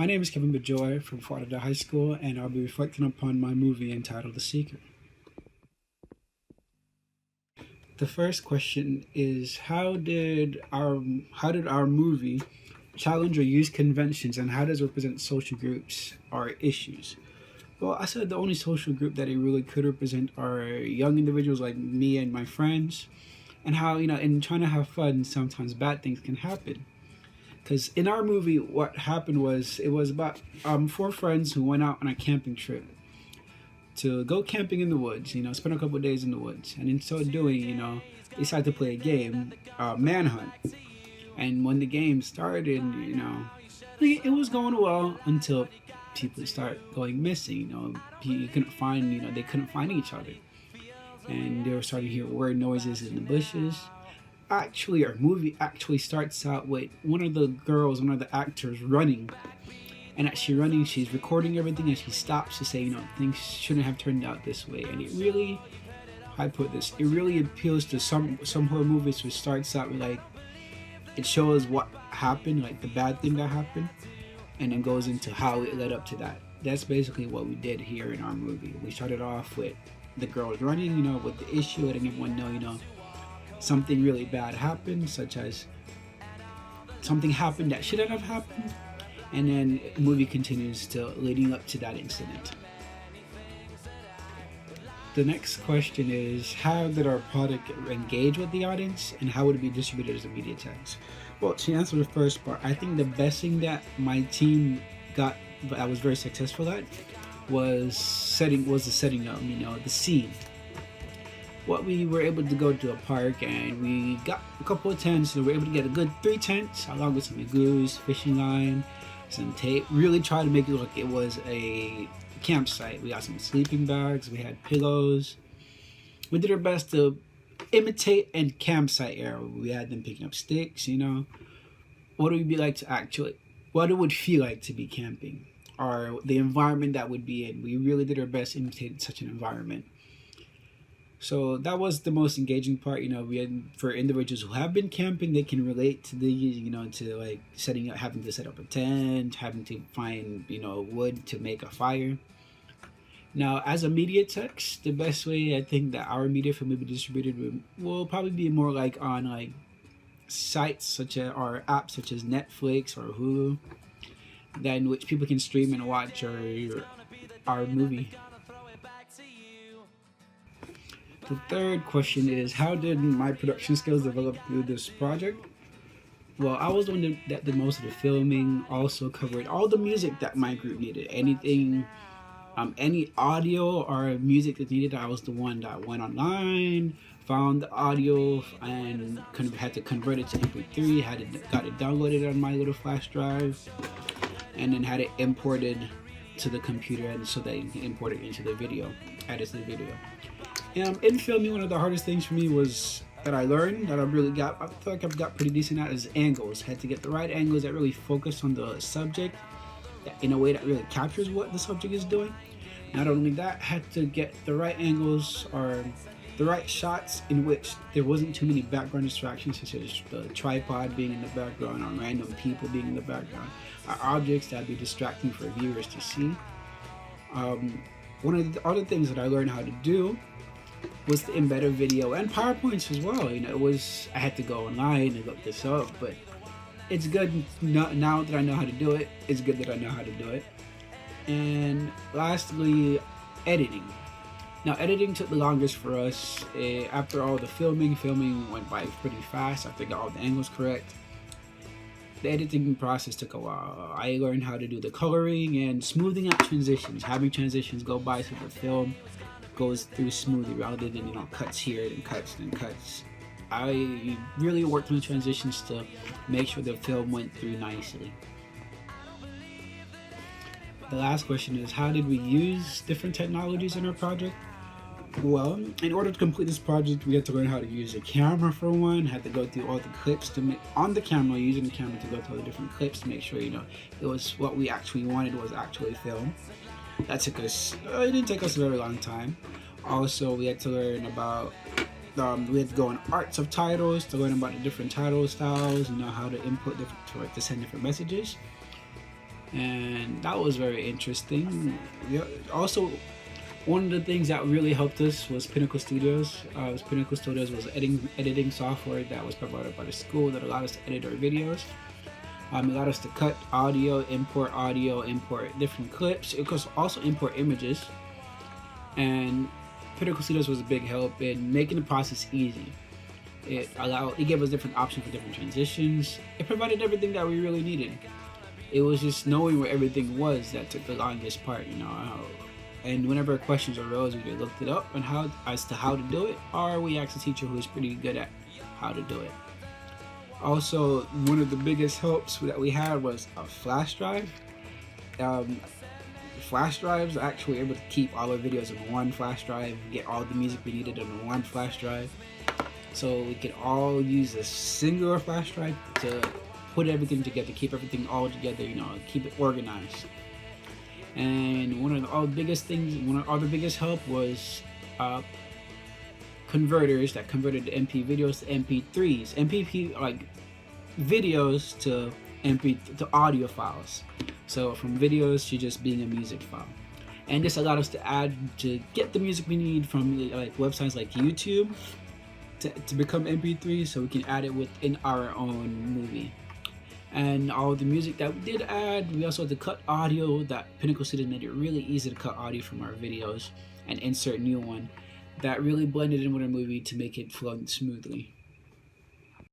My name is Kevin Bejoy from Fort Lauderdale High School, and I'll be reflecting upon my movie entitled The Secret. The first question is how did our movie challenge or use conventions, and how does it represent social groups or issues? Well, I said the only social group that it really could represent are young individuals like me and my friends, and how in trying to have fun, sometimes bad things can happen. Because in our movie, what happened was it was about four friends who went out on a camping trip to go camping in the woods. Spend a couple of days in the woods, and in so doing, they decided to play a game, Manhunt. And when the game started, it was going well until people start going missing. You couldn't find, they couldn't find each other, and they were starting to hear weird noises in the bushes. Actually, our movie actually starts out with one of the girls, one of the actors, running. And as she's running, she's recording everything, and she stops to say, things shouldn't have turned out this way. And it really, how I put this, it really appeals to some horror movies, which starts out with like, it shows what happened, like the bad thing that happened, and then goes into how it led up to that. That's basically what we did here in our movie. We started off with the girls running, with the issue, letting everyone know, something really bad happened, such as something happened that shouldn't have happened, and then the movie continues to leading up to that incident. The next question is, how did our product engage with the audience, and how would it be distributed as a media text? Well, to answer the first part, I think the best thing that my team got, but I was very successful at, was the setting up, the scene. What we were able to go to a park, and we got a couple of tents, so we were able to get a good 3 tents along with some igloos, fishing line, some tape. Really try to make it look like it was a campsite. We got some sleeping bags, we had pillows. We did our best to imitate a campsite era. We had them picking up sticks. What it would be like to actually, what it would feel like to be camping, or the environment that would be in. We really did our best to imitate such an environment. So that was the most engaging part. We had, for individuals who have been camping, they can relate to these, to like setting up, having to set up a tent, having to find, wood to make a fire. Now, as a media text, the best way I think that our media film will be distributed will probably be more like on like sites such as, or apps such as Netflix or Hulu, in which people can stream and watch our movie. The third question is, how did my production skills develop through this project? Well, I was the one that did most of the filming, also covered all the music that my group needed. Anything, any audio or music that needed, I was the one that went online, found the audio, and had to convert it to MP3, got it downloaded on my little flash drive, and then had it imported to the computer, and so that you can import it into the video, add it to the video. In filming, one of the hardest things for me was that I learned that I feel like I've got pretty decent at is angles. Had to get the right angles that really focus on the subject in a way that really captures what the subject is doing. Not only that, had to get the right angles or the right shots in which there wasn't too many background distractions, such as the tripod being in the background or random people being in the background, or objects that would be distracting for viewers to see. One of the other things that I learned how to do was to embed a video and PowerPoints as well. I had to go online and look this up, but it's good now that I know how to do it. It's good that I know how to do it. And lastly, editing. Now, editing took the longest for us. After all the filming went by pretty fast after I got all the angles correct. The editing process took a while. I learned how to do the coloring and smoothing out transitions, having transitions go by so the film goes through smoothly rather than cuts here and cuts and cuts. I really worked on the transitions to make sure the film went through nicely. The last question is, how did we use different technologies in our project? Well, in order to complete this project, we had to learn how to use a camera for one, had to go through all the clips to make on the camera, using the camera to go through all the different clips to make sure it was what we actually wanted was actually filmed. That took us, it didn't take us a very long time. Also, we had to learn about, we had to go on arts of titles to learn about the different title styles, how to input to send different messages. and that was very interesting. Yeah, also, one of the things that really helped us was Pinnacle Studios. Pinnacle Studios was editing software that was provided by the school that allowed us to edit our videos. It allowed us to cut audio, import different clips. It could also import images. And Pinnacle Studios was a big help in making the process easy. It gave us different options for different transitions. It provided everything that we really needed. It was just knowing where everything was that took the longest part, you know. And whenever questions arose, we either looked it up and as to how to do it, or we asked a teacher who was pretty good at how to do it. Also, one of the biggest helps that we had was a flash drive. Flash drives are actually able to keep all our videos in one flash drive, get all the music we needed on one flash drive. So we could all use a singular flash drive to put everything together, keep everything all together, you know, keep it organized. And one of the biggest help was converters that converted the MP videos to MP3s, MP like videos to to audio files. So from videos to just being a music file. And this allowed us to get the music we need from like websites like YouTube to become MP3, so we can add it within our own movie. And all the music that we did add, we also had to cut audio. That Pinnacle Studios made it really easy to cut audio from our videos and insert new one. That really blended in with our movie to make it flow smoothly.